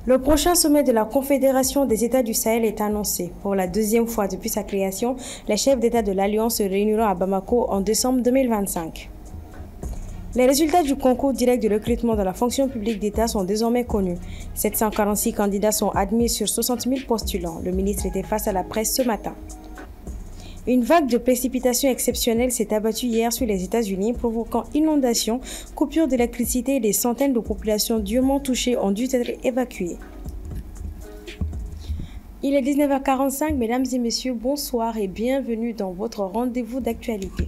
Le prochain sommet de la Confédération des États du Sahel est annoncé. Pour la deuxième fois depuis sa création, les chefs d'État de l'Alliance se réuniront à Bamako en décembre 2025. Les résultats du concours direct de recrutement dans la fonction publique d'État sont désormais connus. 746 candidats sont admis sur 60 000 postulants. Le ministre était face à la presse ce matin. Une vague de précipitations exceptionnelles s'est abattue hier sur les États-Unis, provoquant inondations, coupures d'électricité et des centaines de populations durement touchées ont dû être évacuées. Il est 19h45, mesdames et messieurs, bonsoir et bienvenue dans votre rendez-vous d'actualité.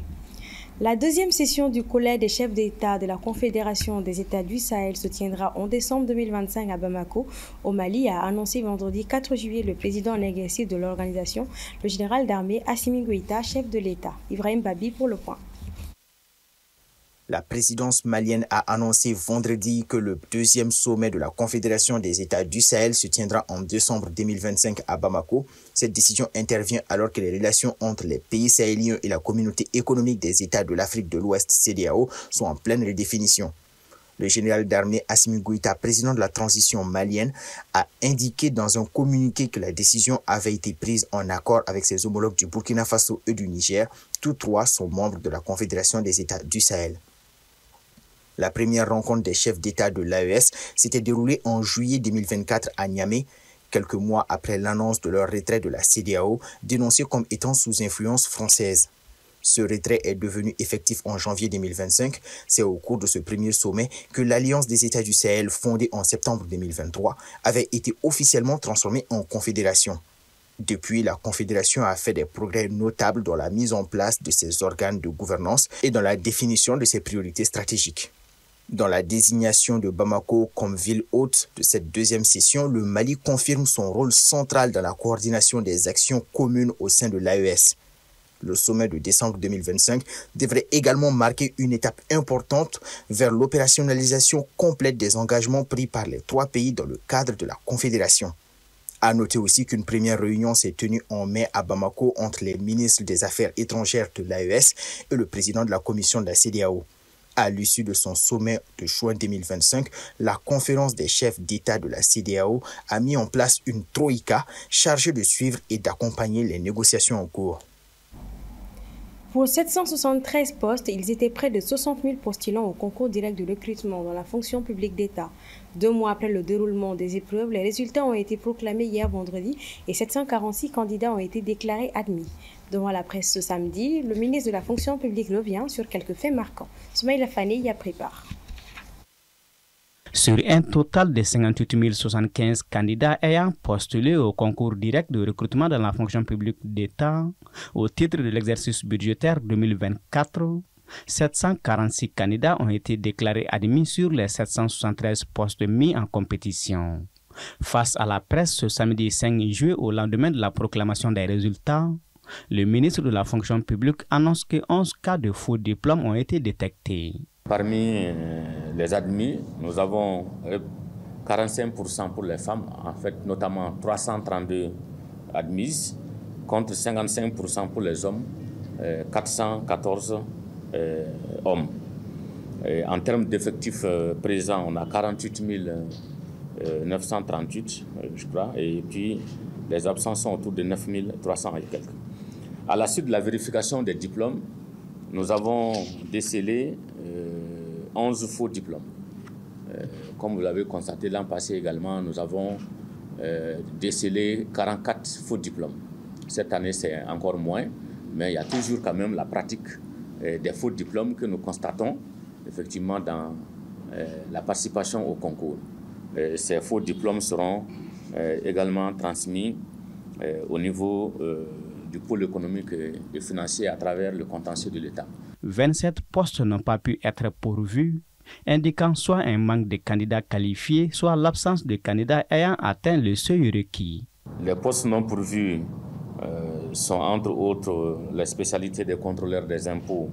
La deuxième session du Collège des chefs d'État de la Confédération des États du Sahel se tiendra en décembre 2025 à Bamako, au Mali, a annoncé vendredi 4 juillet le président en exercice de l'organisation, le général d'armée Assimi Goïta, chef de l'État. Ibrahim Babi pour le point. La présidence malienne a annoncé vendredi que le deuxième sommet de la Confédération des États du Sahel se tiendra en décembre 2025 à Bamako. Cette décision intervient alors que les relations entre les pays sahéliens et la communauté économique des États de l'Afrique de l'Ouest, CEDEAO, sont en pleine redéfinition. Le général d'armée Assimi Goïta, président de la transition malienne, a indiqué dans un communiqué que la décision avait été prise en accord avec ses homologues du Burkina Faso et du Niger. Tous trois sont membres de la Confédération des États du Sahel. La première rencontre des chefs d'État de l'AES s'était déroulée en juillet 2024 à Niamey, quelques mois après l'annonce de leur retrait de la CEDEAO, dénoncée comme étant sous influence française. Ce retrait est devenu effectif en janvier 2025. C'est au cours de ce premier sommet que l'Alliance des États du Sahel, fondée en septembre 2023, avait été officiellement transformée en confédération. Depuis, la Confédération a fait des progrès notables dans la mise en place de ses organes de gouvernance et dans la définition de ses priorités stratégiques. Dans la désignation de Bamako comme ville hôte de cette deuxième session, le Mali confirme son rôle central dans la coordination des actions communes au sein de l'AES. Le sommet de décembre 2025 devrait également marquer une étape importante vers l'opérationnalisation complète des engagements pris par les trois pays dans le cadre de la Confédération. À noter aussi qu'une première réunion s'est tenue en mai à Bamako entre les ministres des Affaires étrangères de l'AES et le président de la commission de la CEDEAO. À l'issue de son sommet de juin 2025, la conférence des chefs d'État de la CEDEAO a mis en place une troïka chargée de suivre et d'accompagner les négociations en cours. Pour 773 postes, ils étaient près de 60 000 postulants au concours direct de recrutement dans la fonction publique d'État. 2 mois après le déroulement des épreuves, les résultats ont été proclamés hier vendredi et 746 candidats ont été déclarés admis. Devant la presse ce samedi, le ministre de la fonction publique revient sur quelques faits marquants. Soumaïla Fani y a pris part. Sur un total de 58 075 candidats ayant postulé au concours direct de recrutement dans la fonction publique d'État au titre de l'exercice budgétaire 2024, 746 candidats ont été déclarés admis sur les 773 postes mis en compétition. Face à la presse ce samedi 5 juillet au lendemain de la proclamation des résultats, le ministre de la fonction publique annonce que 11 cas de faux diplômes ont été détectés. Parmi les admis, nous avons 45% pour les femmes, en fait notamment 332 admises, contre 55% pour les hommes, 414 hommes. Et en termes d'effectifs présents, on a 48 938, je crois, et puis les absences sont autour de 9 300 et quelques. À la suite de la vérification des diplômes, nous avons décelé 11 faux diplômes. Comme vous l'avez constaté l'an passé également, nous avons décelé 44 faux diplômes. Cette année, c'est encore moins, mais il y a toujours quand même la pratique des faux diplômes que nous constatons effectivement dans la participation au concours. Ces faux diplômes seront également transmis au niveau du pôle économique et financier à travers le contentieux de l'État. 27 postes n'ont pas pu être pourvus, indiquant soit un manque de candidats qualifiés, soit l'absence de candidats ayant atteint le seuil requis. Les postes non pourvus sont entre autres les spécialités des contrôleurs des impôts,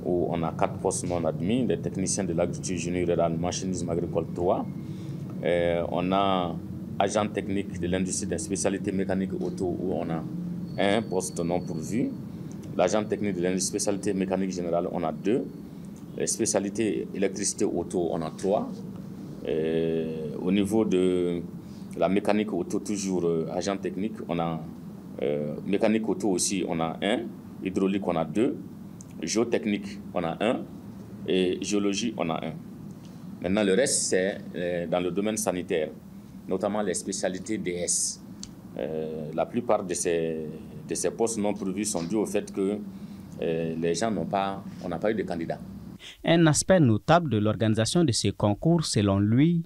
où on a 4 postes non admis, des techniciens de l'agriculture génie rurale, machinisme agricole 3. On a agent technique de l'industrie des spécialités mécaniques auto, où on a 1 poste non pourvu. L'agent technique de l'industrie spécialité mécanique générale, on a 2. Les spécialités électricité auto, on a 3. Au niveau de La mécanique auto, toujours agent technique, on a mécanique auto aussi, on a 1. Hydraulique, on a 2. Géotechnique, on a 1. Et géologie, on a 1. Maintenant, le reste, c'est dans le domaine sanitaire, notamment les spécialités DS. La plupart de ces postes non pourvus sont dus au fait que les gens on n'a pas eu de candidats. Un aspect notable de l'organisation de ces concours, selon lui,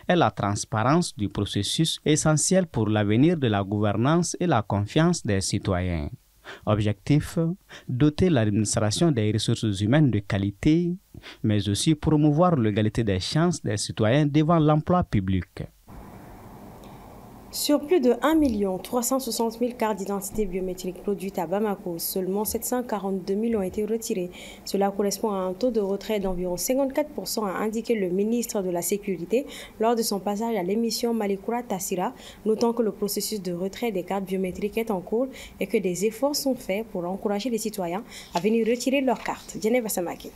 est la transparence du processus essentiel pour l'avenir de la gouvernance et la confiance des citoyens. Objectif, doter l'administration des ressources humaines de qualité, mais aussi promouvoir l'égalité des chances des citoyens devant l'emploi public. Sur plus de 1 360 000 cartes d'identité biométriques produites à Bamako, seulement 742 000 ont été retirées. Cela correspond à un taux de retrait d'environ 54%, a indiqué le ministre de la Sécurité lors de son passage à l'émission Malikoura Tassira, notant que le processus de retrait des cartes biométriques est en cours et que des efforts sont faits pour encourager les citoyens à venir retirer leurs cartes. Djeneva Samaki.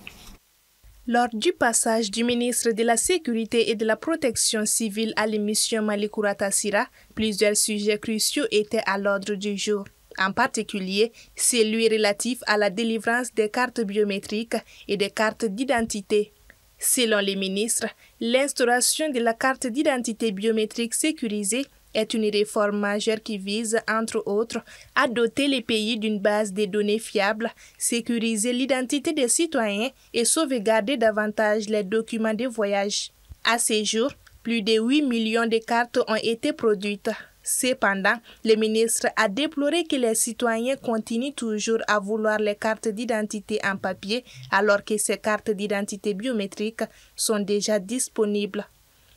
Lors du passage du ministre de la Sécurité et de la Protection civile à l'émission Malikoura Tassira, plusieurs sujets cruciaux étaient à l'ordre du jour. En particulier, celui relatif à la délivrance des cartes biométriques et des cartes d'identité. Selon les ministres, l'instauration de la carte d'identité biométrique sécurisée est une réforme majeure qui vise, entre autres, à doter les pays d'une base de données fiable, sécuriser l'identité des citoyens et sauvegarder davantage les documents de voyage. À ce jour, plus de 8 millions de cartes ont été produites. Cependant, le ministre a déploré que les citoyens continuent toujours à vouloir les cartes d'identité en papier alors que ces cartes d'identité biométriques sont déjà disponibles.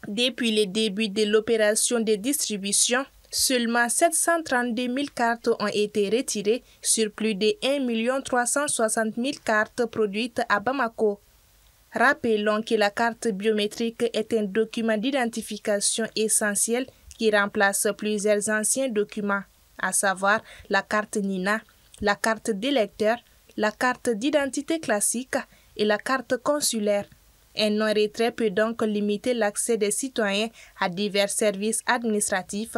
Depuis le début de l'opération de distribution, seulement 732 000 cartes ont été retirées sur plus de 1 360 000 cartes produites à Bamako. Rappelons que la carte biométrique est un document d'identification essentiel qui remplace plusieurs anciens documents, à savoir la carte NINA, la carte d'électeur, la carte d'identité classique et la carte consulaire. Un non-retrait peut donc limiter l'accès des citoyens à divers services administratifs,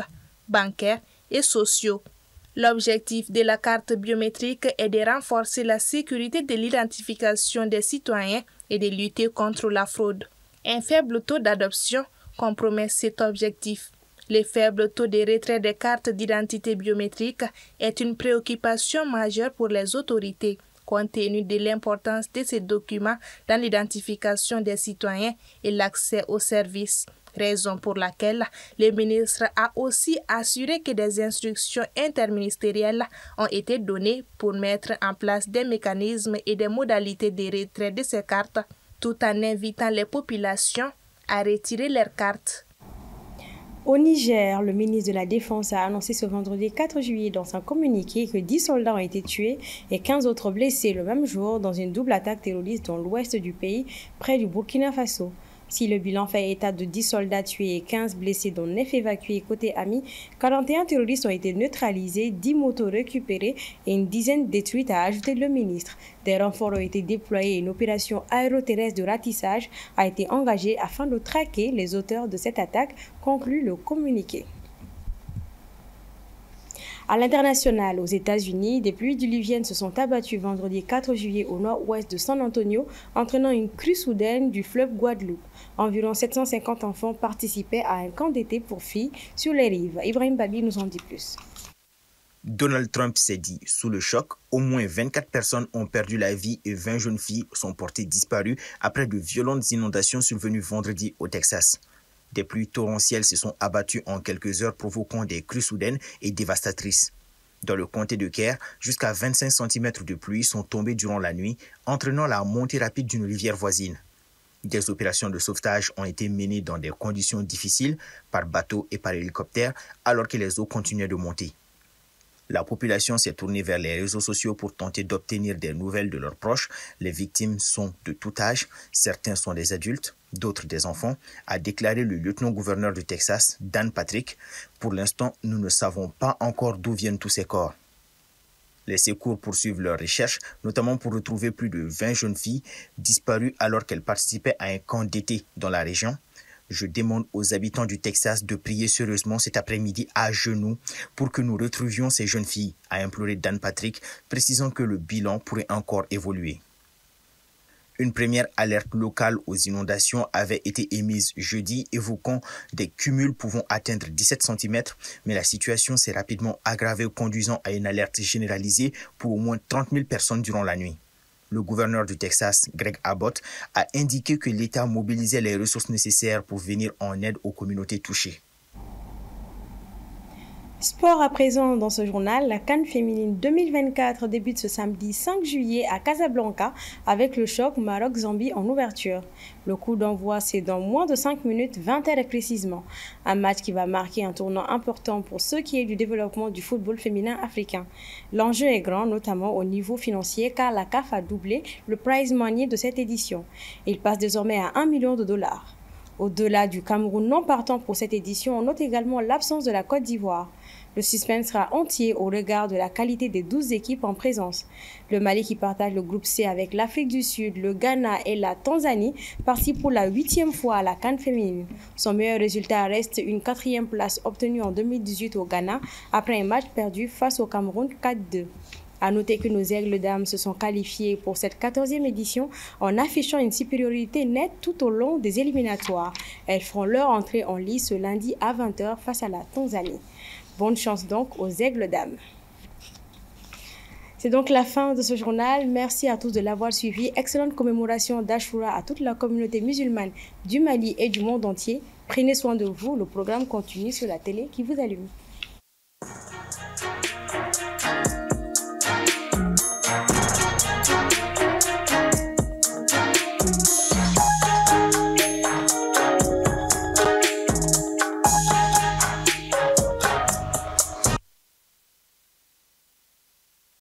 bancaires et sociaux. L'objectif de la carte biométrique est de renforcer la sécurité de l'identification des citoyens et de lutter contre la fraude. Un faible taux d'adoption compromet cet objectif. Le faible taux de retrait des cartes d'identité biométrique est une préoccupation majeure pour les autorités, compte tenu de l'importance de ces documents dans l'identification des citoyens et l'accès aux services, raison pour laquelle le ministre a aussi assuré que des instructions interministérielles ont été données pour mettre en place des mécanismes et des modalités de retrait de ces cartes, tout en invitant les populations à retirer leurs cartes. Au Niger, le ministre de la Défense a annoncé ce vendredi 4 juillet dans un communiqué que 10 soldats ont été tués et 15 autres blessés le même jour dans une double attaque terroriste dans l'ouest du pays, près du Burkina Faso. Si le bilan fait état de 10 soldats tués et 15 blessés, dont 9 évacués côté ami, 41 terroristes ont été neutralisés, 10 motos récupérées et une dizaine détruites, a ajouté le ministre. Des renforts ont été déployés et une opération aéroterrestre de ratissage a été engagée afin de traquer les auteurs de cette attaque, conclut le communiqué. À l'international, aux États-Unis, des pluies diluviennes se sont abattues vendredi 4 juillet au nord-ouest de San Antonio, entraînant une crue soudaine du fleuve Guadeloupe. Environ 750 enfants participaient à un camp d'été pour filles sur les rives. Ibrahim Babi nous en dit plus. Donald Trump s'est dit sous le choc, au moins 24 personnes ont perdu la vie et 20 jeunes filles sont portées disparues après de violentes inondations survenues vendredi au Texas. Des pluies torrentielles se sont abattues en quelques heures, provoquant des crues soudaines et dévastatrices. Dans le comté de Kerr, jusqu'à 25 cm de pluie sont tombés durant la nuit, entraînant la montée rapide d'une rivière voisine. Des opérations de sauvetage ont été menées dans des conditions difficiles, par bateau et par hélicoptère, alors que les eaux continuaient de monter. La population s'est tournée vers les réseaux sociaux pour tenter d'obtenir des nouvelles de leurs proches. Les victimes sont de tout âge, certains sont des adultes, d'autres des enfants, a déclaré le lieutenant-gouverneur du Texas, Dan Patrick. Pour l'instant, nous ne savons pas encore d'où viennent tous ces corps. Les secours poursuivent leurs recherches, notamment pour retrouver plus de 20 jeunes filles disparues alors qu'elles participaient à un camp d'été dans la région. Je demande aux habitants du Texas de prier sérieusement cet après-midi à genoux pour que nous retrouvions ces jeunes filles, a imploré Dan Patrick, précisant que le bilan pourrait encore évoluer. Une première alerte locale aux inondations avait été émise jeudi, évoquant des cumuls pouvant atteindre 17 cm, mais la situation s'est rapidement aggravée, conduisant à une alerte généralisée pour au moins 30 000 personnes durant la nuit. Le gouverneur du Texas, Greg Abbott, a indiqué que l'État mobilisait les ressources nécessaires pour venir en aide aux communautés touchées. Sport à présent dans ce journal, la CAN féminine 2024 débute ce samedi 5 juillet à Casablanca avec le choc Maroc-Zambie en ouverture. Le coup d'envoi c'est dans moins de 5 minutes, 20h précisément. Un match qui va marquer un tournant important pour ce qui est du développement du football féminin africain. L'enjeu est grand, notamment au niveau financier, car la CAF a doublé le prize money de cette édition. Il passe désormais à 1 million de dollars. Au-delà du Cameroun non partant pour cette édition, on note également l'absence de la Côte d'Ivoire. Le suspense sera entier au regard de la qualité des 12 équipes en présence. Le Mali qui partage le groupe C avec l'Afrique du Sud, le Ghana et la Tanzanie participe pour la 8e fois à la CAN féminine. Son meilleur résultat reste une 4e place obtenue en 2018 au Ghana après un match perdu face au Cameroun 4-2. À noter que nos aigles dames se sont qualifiés pour cette 14e édition en affichant une supériorité nette tout au long des éliminatoires. Elles feront leur entrée en lice ce lundi à 20h face à la Tanzanie. Bonne chance donc aux aigles dames. C'est donc la fin de ce journal. Merci à tous de l'avoir suivi. Excellente commémoration d'Ashura à toute la communauté musulmane du Mali et du monde entier. Prenez soin de vous. Le programme continue sur la télé qui vous allume.